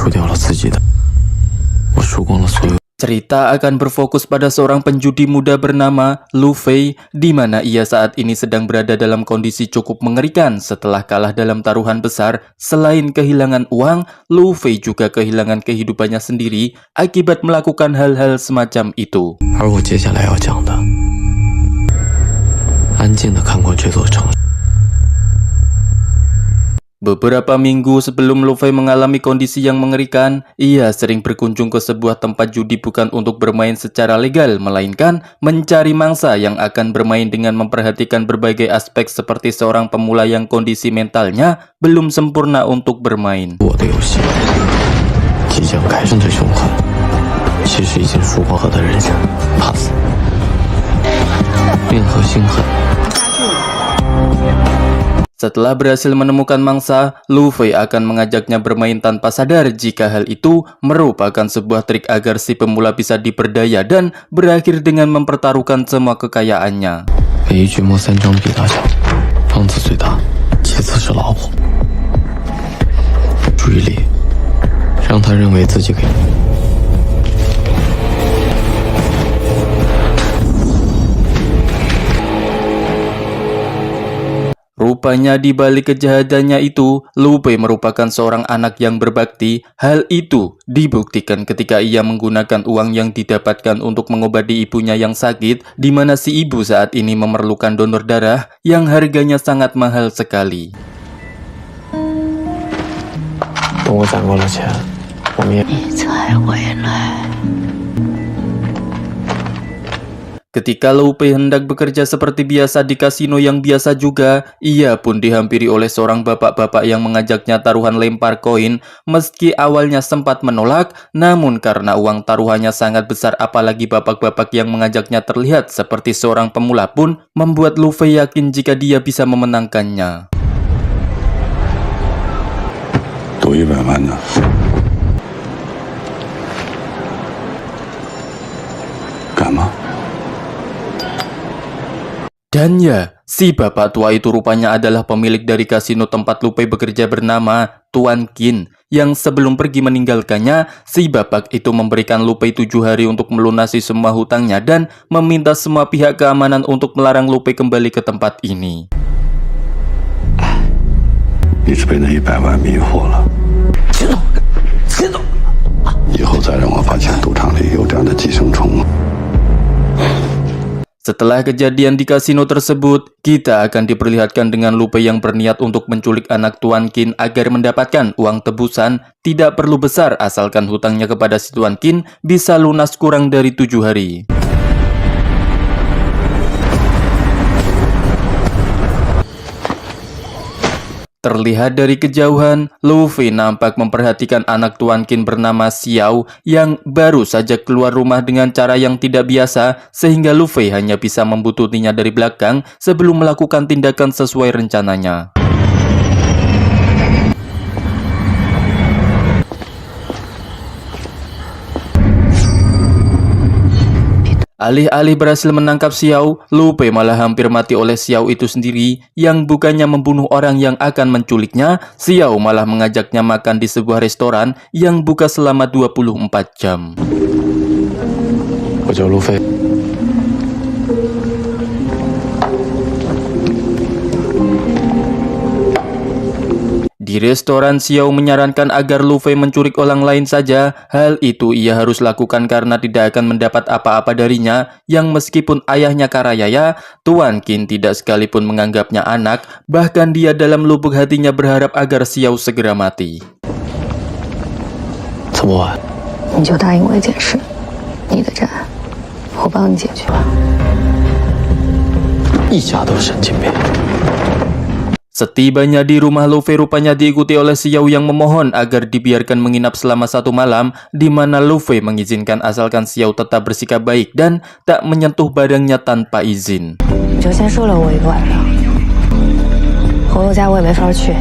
输掉了自己的，我输光了所有。 Cerita akan berfokus pada seorang penjudi muda bernama Lu Fei, di mana ia saat ini sedang berada dalam kondisi cukup mengerikan setelah kalah dalam taruhan besar. Selain kehilangan uang, Lu Fei juga kehilangan kehidupannya sendiri akibat melakukan hal-hal semacam itu. 而我接下来要讲的，安静地看过这座城市。 Beberapa minggu sebelum Lu Fei mengalami kondisi yang mengerikan, ia sering berkunjung ke sebuah tempat judi bukan untuk bermain secara legal, melainkan mencari mangsa yang akan bermain dengan memperhatikan berbagai aspek seperti seorang pemula yang kondisi mentalnya belum sempurna untuk bermain. 我的游戏即将开始的凶狠，其实已经输过河的人怕死，任何心狠。 Setelah berhasil menemukan mangsa, Lu Fei akan mengajaknya bermain tanpa sadar jika hal itu merupakan sebuah trik agar si pemula bisa diperdaya dan berakhir dengan mempertaruhkan semua kekayaannya. 每一局摸3张币大小，帮子最大，其次是老婆。注意力，让他认为自己给。 Rupanya di balik kejahatannya itu, Lu Fei merupakan seorang anak yang berbakti. Hal itu dibuktikan ketika ia menggunakan uang yang didapatkan untuk mengobati ibunya yang sakit, di mana si ibu saat ini memerlukan donor darah yang harganya sangat mahal sekali. 等我攒够了钱，我们也。你才回来。 Ketika Lu Fei hendak bekerja seperti biasa di kasino yang biasa juga, ia pun dihampiri oleh seorang bapak-bapak yang mengajaknya taruhan lempar koin. Meski awalnya sempat menolak, namun karena uang taruhannya sangat besar, apalagi bapak-bapak yang mengajaknya terlihat seperti seorang pemula pun membuat Lu Fei yakin jika dia bisa memenangkannya. 赌100万呢？ 敢吗？ Dan ya, si bapak tua itu rupanya adalah pemilik dari kasino tempat Lu Fei bekerja bernama Tuan Qin. Yang sebelum pergi meninggalkannya, si bapak itu memberikan Lu Fei 7 hari untuk melunasi semua hutangnya dan meminta semua pihak keamanan untuk melarang Lu Fei kembali ke tempat ini. 你是被那100万迷惑了。以后再让我发现赌场里有这样的寄生虫。 Setelah kejadian di kasino tersebut, kita akan diperlihatkan dengan Lu Fei yang berniat untuk menculik anak Tuan Qin agar mendapatkan uang tebusan. Tidak perlu besar asalkan hutangnya kepada si Tuan Qin bisa lunas kurang dari 7 hari. Terlihat dari kejauhan, Lu Fei nampak memperhatikan anak Tuan Qin bernama Xiao yang baru saja keluar rumah dengan cara yang tidak biasa, sehingga Lu Fei hanya bisa membututinya dari belakang sebelum melakukan tindakan sesuai rencananya. Alih-alih berhasil menangkap Xiao, Lu Fei malah hampir mati oleh Xiao itu sendiri, yang bukannya membunuh orang yang akan menculiknya. Xiao malah mengajaknya makan di sebuah restoran yang buka selama 24 jam. 我叫路飞。 Di restoran, Xiao menyarankan agar Lu Fei menculik orang lain saja. Hal itu ia harus lakukan karena tidak akan mendapat apa-apa darinya, yang meskipun ayahnya Karayaya, Tuan Qin tidak sekalipun menganggapnya anak. Bahkan dia dalam lubuk hatinya berharap agar Xiao segera mati. 这么晚，你就答应我一件事，你的债我帮你解决。一家都是神经病。 Setibanya di rumah, Lu Fei rupanya diikuti oleh Xiao yang memohon agar dibiarkan menginap selama 1 malam, di mana Lu Fei mengizinkan asalkan Xiao tetap bersikap baik dan tak menyentuh badannya tanpa izin. 你就先收留我1个晚上，朋友家我也没法去。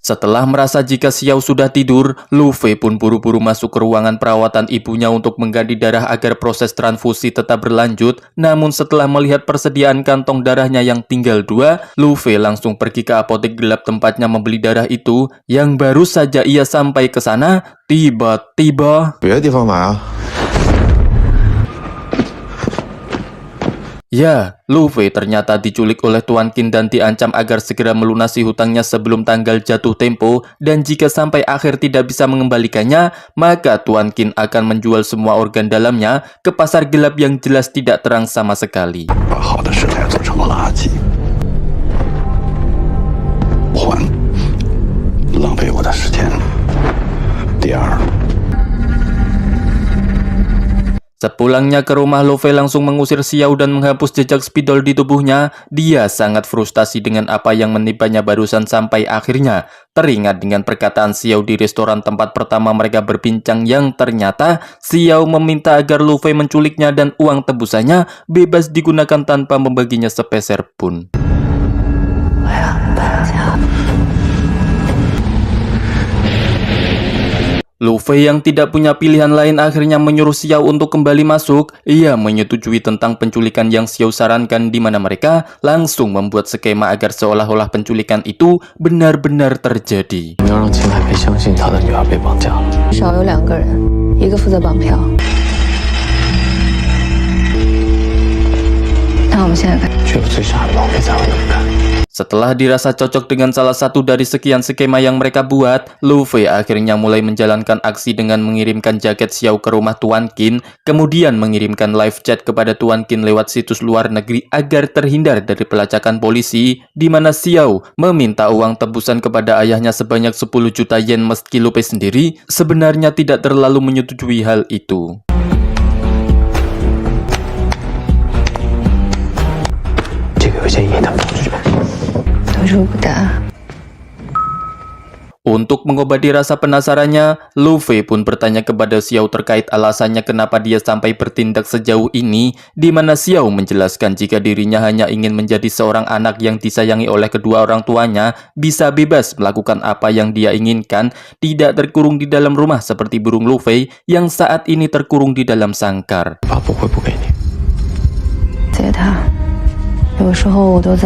Setelah merasa jika Xiao sudah tidur, Lu Fei pun buru-buru masuk ke ruangan perawatan ibunya untuk mengganti darah agar proses transfusi tetap berlanjut. Namun setelah melihat persediaan kantong darahnya yang tinggal 2, Lu Fei langsung pergi ke apotek gelap tempatnya membeli darah itu. Yang baru saja ia sampai ke sana, tiba-tiba... 别的地方买啊。 Ya, Lu Fei ternyata diculik oleh Tuan Qin dan diancam agar segera melunasi hutangnya sebelum tanggal jatuh tempo, dan jika sampai akhir tidak bisa mengembalikannya, maka Tuan Qin akan menjual semua organ dalamnya ke pasar gelap yang jelas tidak terang sama sekali. 把好的食材做成了垃圾，还浪费我的时间。第二， Sepulangnya ke rumah, Lu Fei langsung mengusir Xiao dan menghapus jejak spidol di tubuhnya. Dia sangat frustasi dengan apa yang menimpannya barusan sampai akhirnya teringat dengan perkataan Xiao di restoran tempat pertama mereka berbincang yang ternyata Xiao meminta agar Lu Fei menculiknya dan uang tebusannya bebas digunakan tanpa membaginya sepeser pun. Lu Fei yang tidak punya pilihan lain akhirnya menyuruh Xiao untuk kembali masuk. Ia menyetujui tentang penculikan yang Xiao sarankan, di mana mereka langsung membuat skema agar seolah-olah penculikan itu benar-benar terjadi. 你要让秦海培相信他的女儿被绑架了。少有2个人，一个负责绑票。那我们现在开始。这个最傻的老裴才会那么干。 Setelah dirasa cocok dengan salah satu dari sekian skema yang mereka buat, Lu Fei akhirnya mulai menjalankan aksi dengan mengirimkan jaket Xiao ke rumah Tuan Qin, kemudian mengirimkan live chat kepada Tuan Qin lewat situs luar negeri agar terhindar dari pelacakan polisi, di mana Xiao meminta uang tebusan kepada ayahnya sebanyak 10 juta yen meski Lu Fei sendiri sebenarnya tidak terlalu menyetujui hal itu. 这个邮件也他们出去吧。 如不答， Untuk mengobati rasa penasarannya, Lu Fei pun bertanya kepada Xiao terkait alasannya kenapa dia sampai bertindak sejauh ini, di mana Xiao menjelaskan jika dirinya hanya ingin menjadi seorang anak yang disayangi oleh kedua orang tuanya, bisa bebas melakukan apa yang dia inginkan, tidak terkurung di dalam rumah seperti burung Lu Fei yang saat ini terkurung di dalam sangkar. 爸不会不给你。接他，有时候我都在。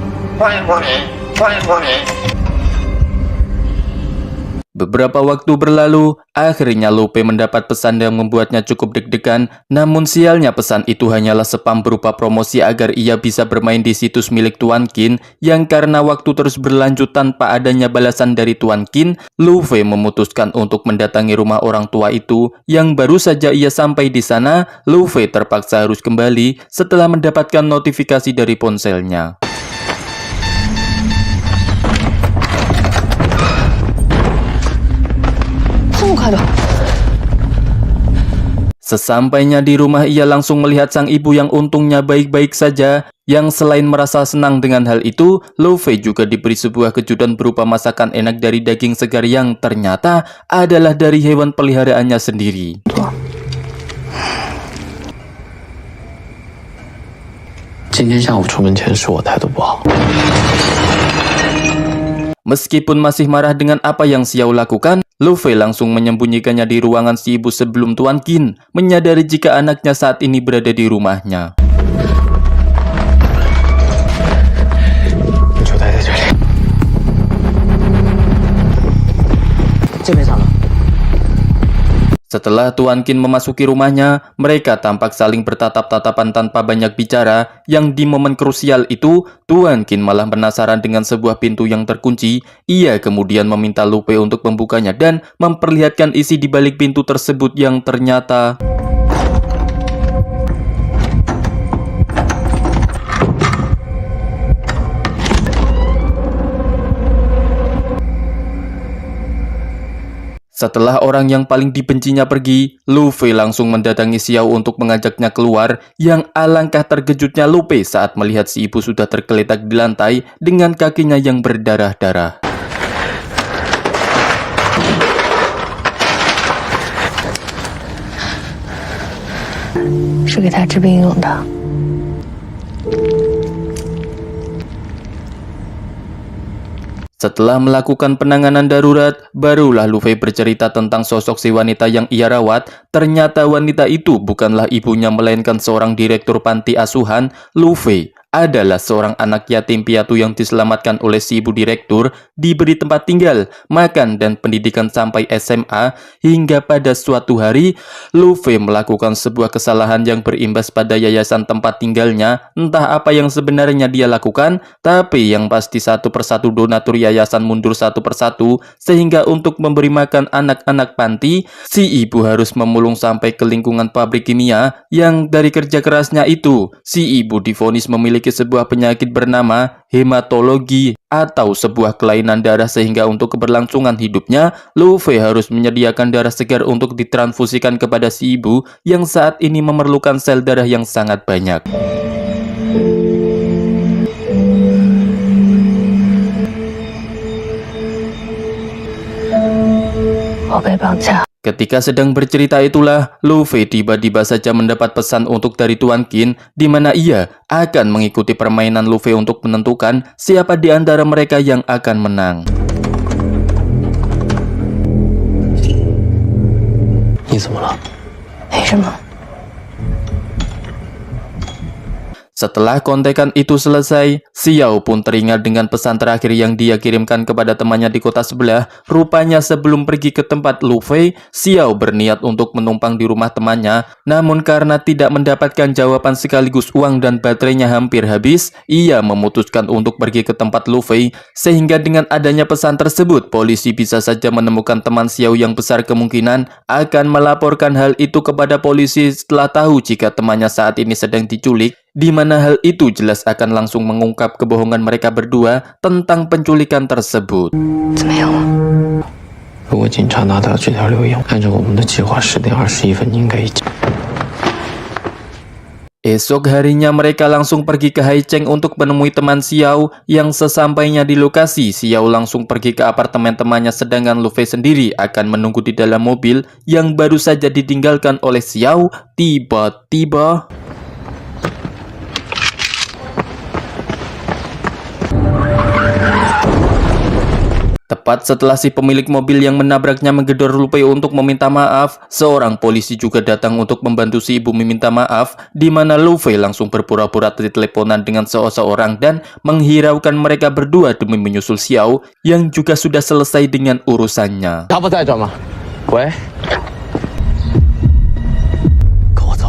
Beberapa waktu berlalu, akhirnya Lu Fei mendapat pesan yang membuatnya cukup deg-degan, namun sialnya pesan itu hanyalah spam berupa promosi agar ia bisa bermain di situs milik Tuan Qin, yang karena waktu terus berlanjut tanpa adanya balasan dari Tuan Qin, Lu Fei memutuskan untuk mendatangi rumah orang tua itu. Yang baru saja ia sampai di sana, Lu Fei terpaksa harus kembali setelah mendapatkan notifikasi dari ponselnya. Sesampainya di rumah, ia langsung melihat sang ibu yang untungnya baik-baik saja. Yang selain merasa senang dengan hal itu, Lu Fei juga diberi sebuah kejutan berupa masakan enak dari daging segar yang ternyata adalah dari hewan peliharaannya sendiri. 今天下午出门前是我态度不好。 Meskipun masih marah dengan apa yang Xiao lakukan, Lu Fei langsung menyembunyikannya di ruangan si ibu sebelum Tuan Qin menyadari jika anaknya saat ini berada di rumahnya. 你就待在这里。这边上了。 Setelah Tuan Qin memasuki rumahnya, mereka tampak saling bertatap-tatapan tanpa banyak bicara. Yang di momen krusial itu, Tuan Qin malah penasaran dengan sebuah pintu yang terkunci. Ia kemudian meminta Lu Fei untuk membukanya dan memperlihatkan isi di balik pintu tersebut yang ternyata... Setelah orang yang paling dibencinya pergi, Lu Fei langsung mendatangi Xiao untuk mengajaknya keluar. Yang alangkah terkejutnya Lu Fei saat melihat si ibu sudah tergeletak di lantai dengan kakinya yang berdarah-darah. 是给他治病用的。Setelah melakukan penanganan darurat, barulah Lu Fei bercerita tentang sosok si wanita yang ia rawat. Ternyata wanita itu bukanlah ibunya melainkan seorang direktur panti asuhan. Lu Fei adalah seorang anak yatim piatu yang diselamatkan oleh si ibu direktur, diberi tempat tinggal, makan, dan pendidikan sampai SMA, hingga pada suatu hari, Lu Fei melakukan sebuah kesalahan yang berimbas pada yayasan tempat tinggalnya. Entah apa yang sebenarnya dia lakukan, tapi yang pasti satu persatu donatur yayasan mundur satu persatu, sehingga untuk memberi makan anak-anak panti, si ibu harus memulung sampai ke lingkungan pabrik kimia. Yang dari kerja kerasnya itu, si ibu divonis memiliki sebuah penyakit bernama hematologi atau sebuah kelainan darah, sehingga untuk keberlangsungan hidupnya, Lu Fei harus menyediakan darah segar untuk ditransfusikan kepada si ibu yang saat ini memerlukan sel darah yang sangat banyak. Ketika sedang bercerita itulah, Lu Fei tiba-tiba saja mendapat pesan untuk dari Tuan Qin, di mana ia akan mengikuti permainan Lu Fei untuk menentukan siapa di antara mereka yang akan menang. 你怎么了？ 没什么。 Setelah kontekan itu selesai, Xiao pun teringat dengan pesan terakhir yang dia kirimkan kepada temannya di kota sebelah. Rupanya sebelum pergi ke tempat Lu Fei, Xiao berniat untuk menumpang di rumah temannya. Namun karena tidak mendapatkan jawaban sekaligus uang dan baterainya hampir habis, ia memutuskan untuk pergi ke tempat Lu Fei. Sehingga dengan adanya pesan tersebut, polisi bisa saja menemukan teman Xiao yang besar kemungkinan akan melaporkan hal itu kepada polisi setelah tahu jika temannya saat ini sedang diculik. Di mana hal itu jelas akan langsung mengungkap kebohongan mereka berdua tentang penculikan tersebut. 怎么样了？ 如果警察拿到这条留言，按照我们的计划，10点21分应该已经。 Esok harinya mereka langsung pergi ke Haicheng untuk menemui teman Xiao. Yang sesampainya di lokasi, Xiao langsung pergi ke apartemen temannya, sedangkan Lu Fei sendiri akan menunggu di dalam mobil yang baru saja ditinggalkan oleh Xiao. Tiba-tiba tepat setelah si pemilik mobil yang menabraknya menggedor Lu Fei untuk meminta maaf, seorang polisi juga datang untuk membantu si ibu meminta maaf, di mana Lu Fei langsung berpura-pura teleponan dengan seseorang dan menghiraukan mereka berdua demi menyusul Xiao yang juga sudah selesai dengan urusannya. 他不在这吗？喂，跟我走。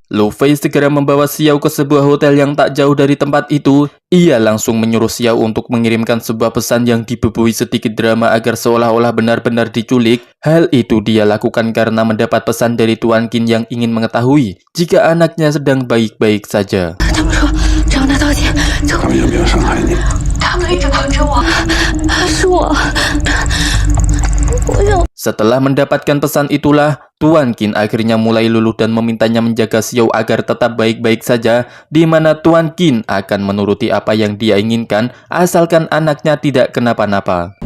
Lu Fei segera membawa Xiao ke sebuah hotel yang tak jauh dari tempat itu. Ia langsung menyuruh Xiao untuk mengirimkan sebuah pesan yang dibubuhi sedikit drama agar seolah-olah benar-benar diculik. Hal itu dia lakukan karena mendapat pesan dari Tuan Qin yang ingin mengetahui jika anaknya sedang baik-baik saja. 他们说只要拿到钱就他们有没有伤害你？ 他们一直控制我，是我想 Setelah mendapatkan pesan itulah, Tuan Qin akhirnya mulai luluh dan memintanya menjaga Xiao agar tetap baik-baik saja, di mana Tuan Qin akan menuruti apa yang dia inginkan asalkan anaknya tidak kenapa-napa.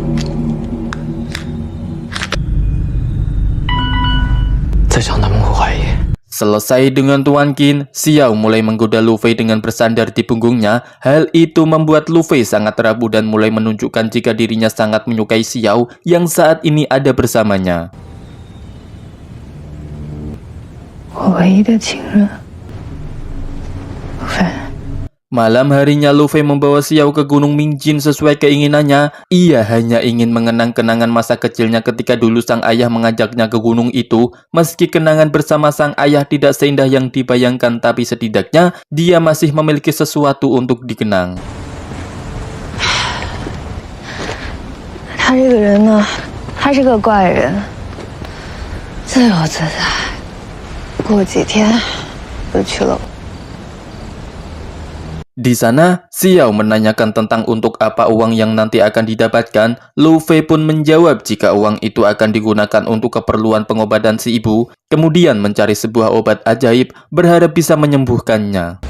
再想他们会怀疑。 Selesai dengan Tuan Qin, Xiao mulai menggoda Lu Fei dengan bersandar di punggungnya. Hal itu membuat Lu Fei sangat ragu dan mulai menunjukkan jika dirinya sangat menyukai Xiao yang saat ini ada bersamanya. 我唯一的情人，陆飞。 Malam harinya Lu Fei membawa Xiao ke Gunung Mingjin sesuai keinginannya. Ia hanya ingin mengenang kenangan masa kecilnya ketika dulu sang ayah mengajaknya ke gunung itu. Meski kenangan bersama sang ayah tidak seindah yang dibayangkan, tapi setidaknya dia masih memiliki sesuatu untuk dikenang. 他这个人呢，他是个怪人，自由自在，过几天就去了。 Di sana, Xiao menanyakan tentang untuk apa uang yang nanti akan didapatkan. Lu Fei pun menjawab jika uang itu akan digunakan untuk keperluan pengobatan si ibu, kemudian mencari sebuah obat ajaib berharap bisa menyembuhkannya.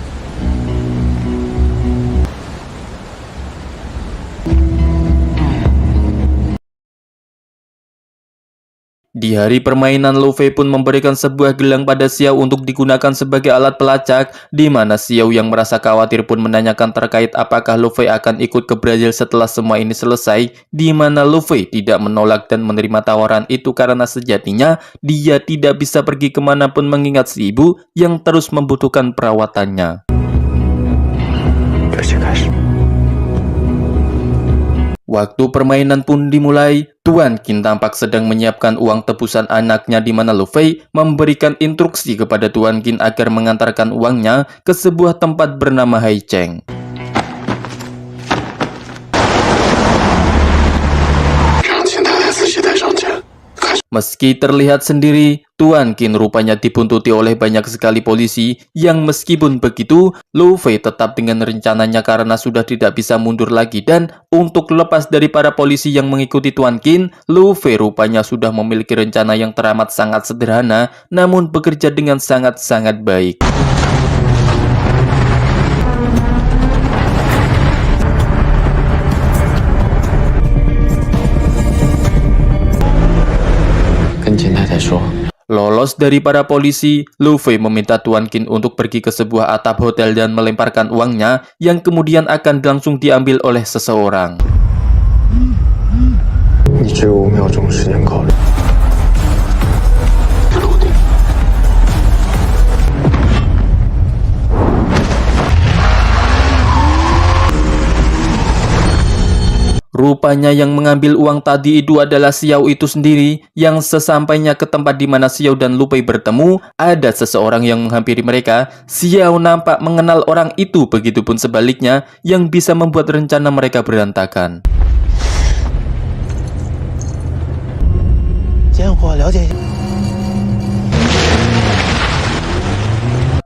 Di hari permainan, Lu Fei pun memberikan sebuah gelang pada Xiao untuk digunakan sebagai alat pelacak, di mana Xiao yang merasa khawatir pun menanyakan terkait apakah Lu Fei akan ikut ke Brazil setelah semua ini selesai, di mana Lu Fei tidak menolak dan menerima tawaran itu karena sejatinya dia tidak bisa pergi kemanapun mengingat si ibu yang terus membutuhkan perawatannya. Waktu permainan pun dimulai, Tuan Qin tampak sedang menyiapkan uang tebusan anaknya di mana Lu Fei memberikan instruksi kepada Tuan Qin agar mengantarkan uangnya ke sebuah tempat bernama Haicheng. Meski terlihat sendiri, Tuan Qin rupanya dibuntuti oleh banyak sekali polisi yang meskipun begitu, Lu Fei tetap dengan rencananya karena sudah tidak bisa mundur lagi dan untuk lepas dari para polisi yang mengikuti Tuan Qin, Lu Fei rupanya sudah memiliki rencana yang teramat sangat sederhana namun bekerja dengan sangat-sangat baik. Lolos dari para polisi, Lu Fei meminta Tuan Qin untuk pergi ke sebuah atap hotel dan melemparkan uangnya yang kemudian akan langsung diambil oleh seseorang. Rupanya yang mengambil uang tadi itu adalah Xiao itu sendiri, yang sesampainya ke tempat di mana Xiao dan Lu Fei bertemu, ada seseorang yang menghampiri mereka. Xiao nampak mengenal orang itu, begitupun sebaliknya, yang bisa membuat rencana mereka berantakan.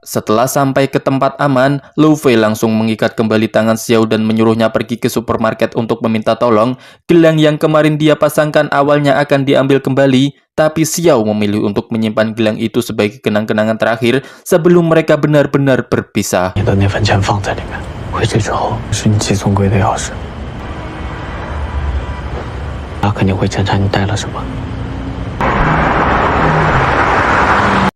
Setelah sampai ke tempat aman, Lu Fei langsung mengikat kembali tangan Xiao dan menyuruhnya pergi ke supermarket untuk meminta tolong. Gelang yang kemarin dia pasangkan awalnya akan diambil kembali, tapi Xiao memilih untuk menyimpan gelang itu sebagai kenang-kenangan terakhir sebelum mereka benar-benar berpisah.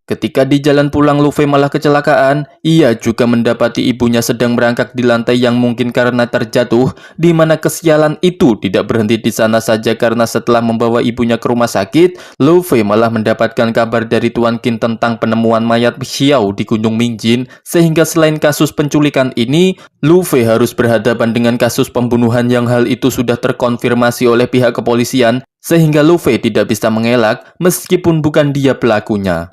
Ketika di jalan pulang, Lu Fei malah kecelakaan. Ia juga mendapati ibunya sedang merangkak di lantai yang mungkin karena terjatuh, di mana kesialan itu tidak berhenti di sana saja karena setelah membawa ibunya ke rumah sakit, Lu Fei malah mendapatkan kabar dari Tuan Qin tentang penemuan mayat Xiao di Gunung Mingjin, sehingga selain kasus penculikan ini, Lu Fei harus berhadapan dengan kasus pembunuhan yang hal itu sudah terkonfirmasi oleh pihak kepolisian, sehingga Lu Fei tidak bisa mengelak meskipun bukan dia pelakunya.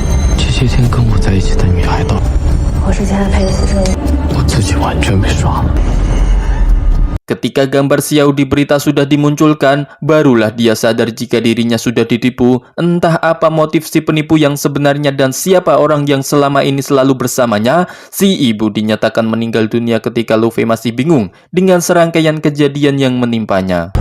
Ketika gambar Xiao di berita sudah dimunculkan, barulah dia sadar jika dirinya sudah ditipu. Entah apa motif si penipu yang sebenarnya dan siapa orang yang selama ini selalu bersamanya. Si ibu dinyatakan meninggal dunia ketika Lu Fei masih bingung dengan serangkaian kejadian yang menimpanya.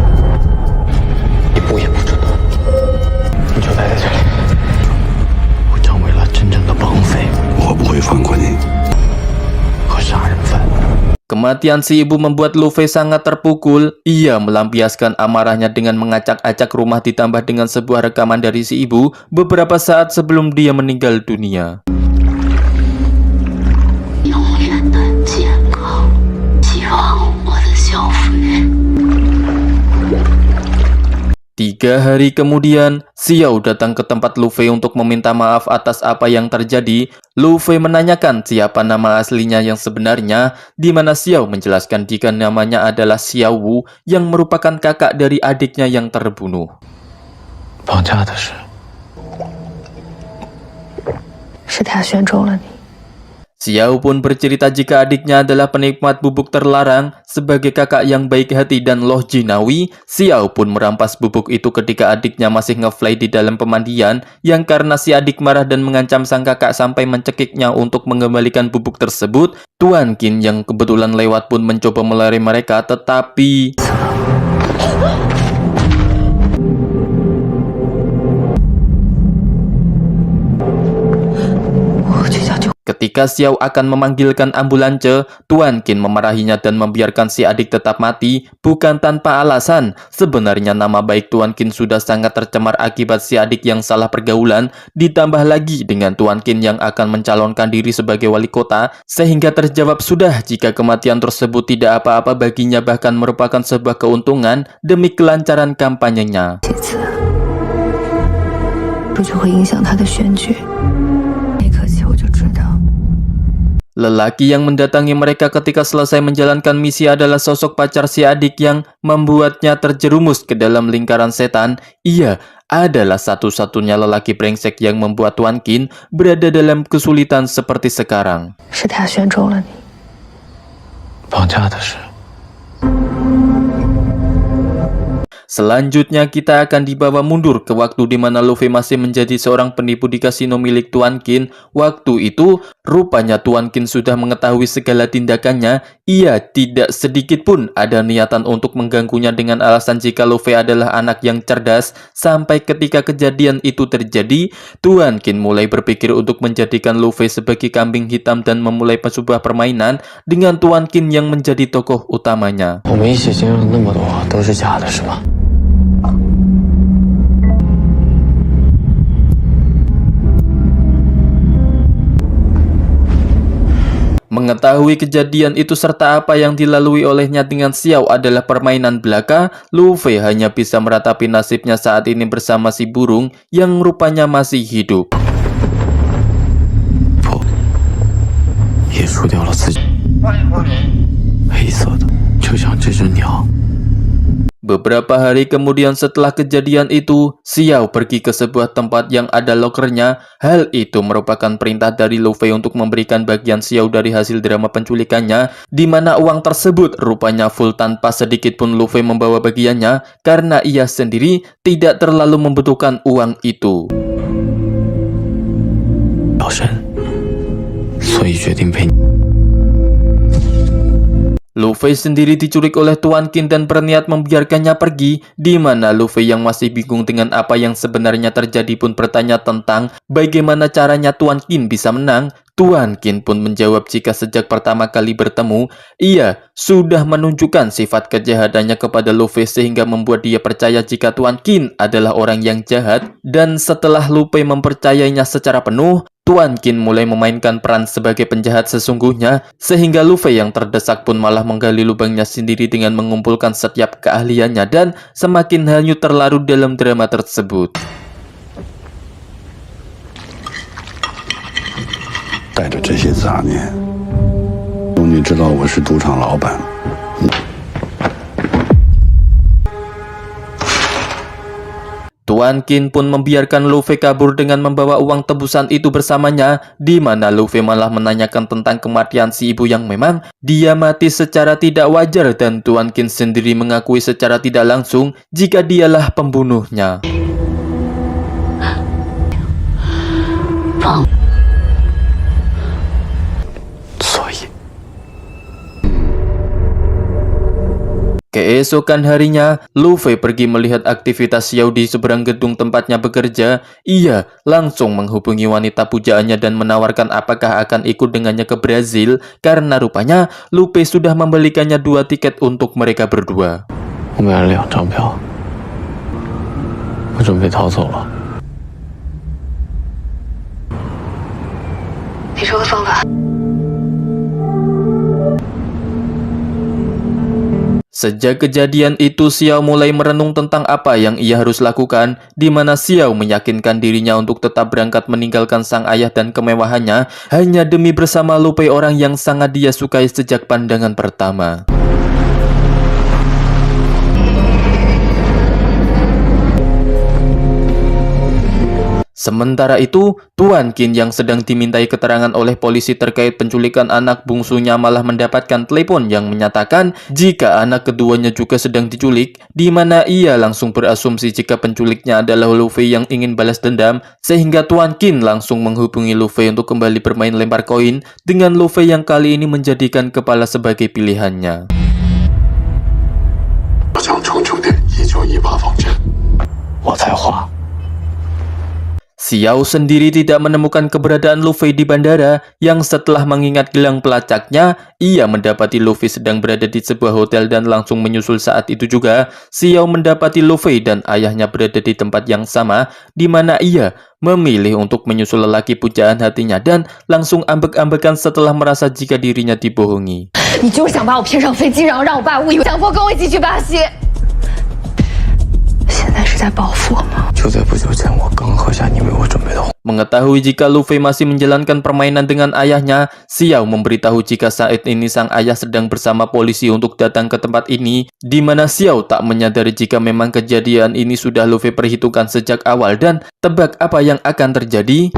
Kematian si ibu membuat Lu Fei sangat terpukul. Ia melampiaskan amarahnya dengan mengacak-acak rumah ditambah dengan sebuah rekaman dari si ibu beberapa saat sebelum dia meninggal dunia. 3 hari kemudian, Xiao datang ke tempat Lu Fei untuk meminta maaf atas apa yang terjadi. Lu Fei menanyakan siapa nama aslinya yang sebenarnya, di mana Xiao menjelaskan jika namanya adalah Xiao Wu yang merupakan kakak dari adiknya yang terbunuh. Xiao pun bercerita jika adiknya adalah penikmat bubuk terlarang. Sebagai kakak yang baik hati dan loh jinawi, Xiao pun merampas bubuk itu ketika adiknya masih nge-fly di dalam pemandian, yang karena si adik marah dan mengancam sang kakak sampai mencekiknya untuk mengembalikan bubuk tersebut. Tuan Qin yang kebetulan lewat pun mencoba melari mereka, tetapi Ketika Xiao akan memanggilkan ambulans, Tuan Qin memarahinya dan membiarkan si adik tetap mati, bukan tanpa alasan. Sebenarnya nama baik Tuan Qin sudah sangat tercemar akibat si adik yang salah pergaulan, ditambah lagi dengan Tuan Qin yang akan mencalonkan diri sebagai wali kota, sehingga terjawab sudah jika kematian tersebut tidak apa-apa baginya, bahkan merupakan sebuah keuntungan demi kelancaran kampanyenya. 这就会影响他的选举。那刻起我就知道。 Lelaki yang mendatangi mereka ketika selesai menjalankan misi adalah sosok pacar si adik yang membuatnya terjerumus ke dalam lingkaran setan. Ia adalah satu-satunya lelaki brengsek yang membuat Tuan Qin berada dalam kesulitan seperti sekarang. 是他选中了你。绑架的是。 Selanjutnya kita akan dibawa mundur ke waktu di mana Luffy masih menjadi seorang penipu di kasino milik Tuan Qin. Waktu itu, rupanya Tuan Qin sudah mengetahui segala tindakannya. Ia tidak sedikit pun ada niatan untuk mengganggunya dengan alasan jika Luffy adalah anak yang cerdas. Sampai ketika kejadian itu terjadi, Tuan Qin mulai berpikir untuk menjadikan Luffy sebagai kambing hitam dan memulai sebuah permainan dengan Tuan Qin yang menjadi tokoh utamanya. 我们一起经历了那么多，都是假的，是吗？ Mengetahui kejadian itu serta apa yang dilalui olehnya dengan Xiao adalah permainan belaka, Luffy hanya bisa meratapi nasibnya saat ini bersama si burung yang rupanya masih hidup. 不，也输掉了自己。黑色的，就像这只鸟。 Beberapa hari kemudian setelah kejadian itu, Xiao pergi ke sebuah tempat yang ada lokernya. Hal itu merupakan perintah dari Luffy untuk memberikan bagian Xiao dari hasil drama penculikannya, di mana uang tersebut rupanya full tanpa sedikit pun Luffy membawa bagiannya, karena ia sendiri tidak terlalu membutuhkan uang itu. 表神，所以决定陪你。 Luffy sendiri diculik oleh Tuan Qin dan berniat membiarkannya pergi, di mana Luffy yang masih bingung dengan apa yang sebenarnya terjadi pun bertanya tentang bagaimana caranya Tuan Qin bisa menang. Tuan Qin pun menjawab jika sejak pertama kali bertemu, ia sudah menunjukkan sifat kejahatannya kepada Luffy sehingga membuat dia percaya jika Tuan Qin adalah orang yang jahat. Dan setelah Luffy mempercayainya secara penuh, Tuan Qin mulai memainkan peran sebagai penjahat sesungguhnya, sehingga Luffy yang terdesak pun malah menggali lubangnya sendiri dengan mengumpulkan setiap keahliannya dan semakin hanyut terlarut dalam drama tersebut. 带着这些杂念，终于知道我是赌场老板。 Tuan Qin pun membiarkan Luffy kabur dengan membawa uang tebusan itu bersamanya, di mana Luffy malah menanyakan tentang kematian si ibu yang memang dia mati secara tidak wajar, dan Tuan Qin sendiri mengakui secara tidak langsung jika dialah pembunuhnya. Keesokan harinya, Luffy pergi melihat aktivitas Xiao di seberang gedung tempatnya bekerja. Ia langsung menghubungi wanita pujaannya dan menawarkan apakah akan ikut dengannya ke Brazil, karena rupanya Luffy sudah membelikannya 2 tiket untuk mereka berdua. 我买了2张票，我准备逃走了。你说个方法。 Sejak kejadian itu, Xiao mulai merenung tentang apa yang ia harus lakukan, di mana Xiao meyakinkan dirinya untuk tetap berangkat meninggalkan sang ayah dan kemewahannya hanya demi bersama Luffy, orang yang sangat dia sukai sejak pandangan pertama. Sementara itu, Tuan Qin yang sedang dimintai keterangan oleh polisi terkait penculikan anak bungsunya malah mendapatkan telepon yang menyatakan jika anak keduanya juga sedang diculik, di mana ia langsung berasumsi jika penculiknya adalah Luffy yang ingin balas dendam, sehingga Tuan Qin langsung menghubungi Luffy untuk kembali bermain lempar koin, dengan Luffy yang kali ini menjadikan kepala sebagai pilihannya. 我将重庆的1918方针，我才华。Xiao sendiri tidak menemukan keberadaan Luffy di bandara, yang setelah mengingat gelang pelacaknya, ia mendapati Luffy sedang berada di sebuah hotel dan langsung menyusul. Saat itu juga, Xiao mendapati Luffy dan ayahnya berada di tempat yang sama, di mana ia memilih untuk menyusul lelaki pujaan hatinya dan langsung ambek-ambekan setelah merasa jika dirinya dibohongi. 你就是想把我骗上飞机，然后让我爸误以为强迫跟我一起去巴西。现在是在报复我吗？ 就在不久前，我刚喝下你为我准备的红。 Mengetahui jika Luffy masih menjalankan permainan dengan ayahnya, Xiao memberitahu jika saat ini sang ayah sedang bersama polisi untuk datang ke tempat ini, di mana Xiao tak menyadari jika memang kejadian ini sudah Luffy perhitungkan sejak awal. Dan tebak apa yang akan terjadi?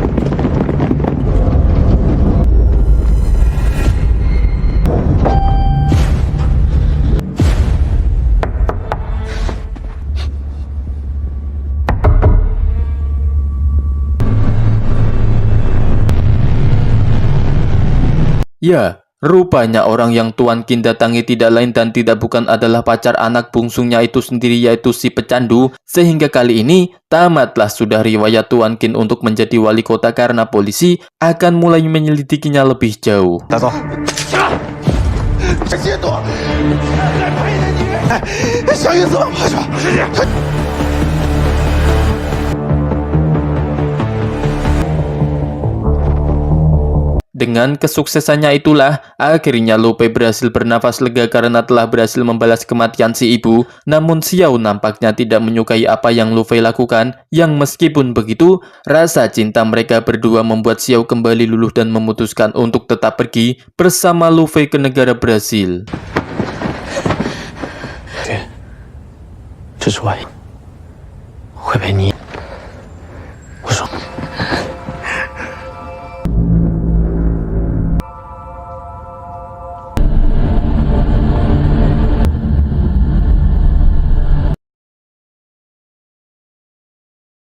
Ya, rupanya orang yang Tuan Qin datangi tidak lain dan tidak bukan adalah pacar anak bungsunya itu sendiri, yaitu si pecandu. Sehingga kali ini tamatlah sudah riwayat Tuan Qin untuk menjadi wali kota karena polisi akan mulai menyelidikinya lebih jauh. 带走。这些多，哎，小雨怎么跑去？ Dengan kesuksesannya itulah, akhirnya Luffy berhasil bernafas lega karena telah berhasil membalas kematian si ibu. Namun Xiao nampaknya tidak menyukai apa yang Luffy lakukan, yang meskipun begitu, rasa cinta mereka berdua membuat Xiao kembali luluh dan memutuskan untuk tetap pergi bersama Luffy ke negara Brasil. 爹，这是外衣，会陪你。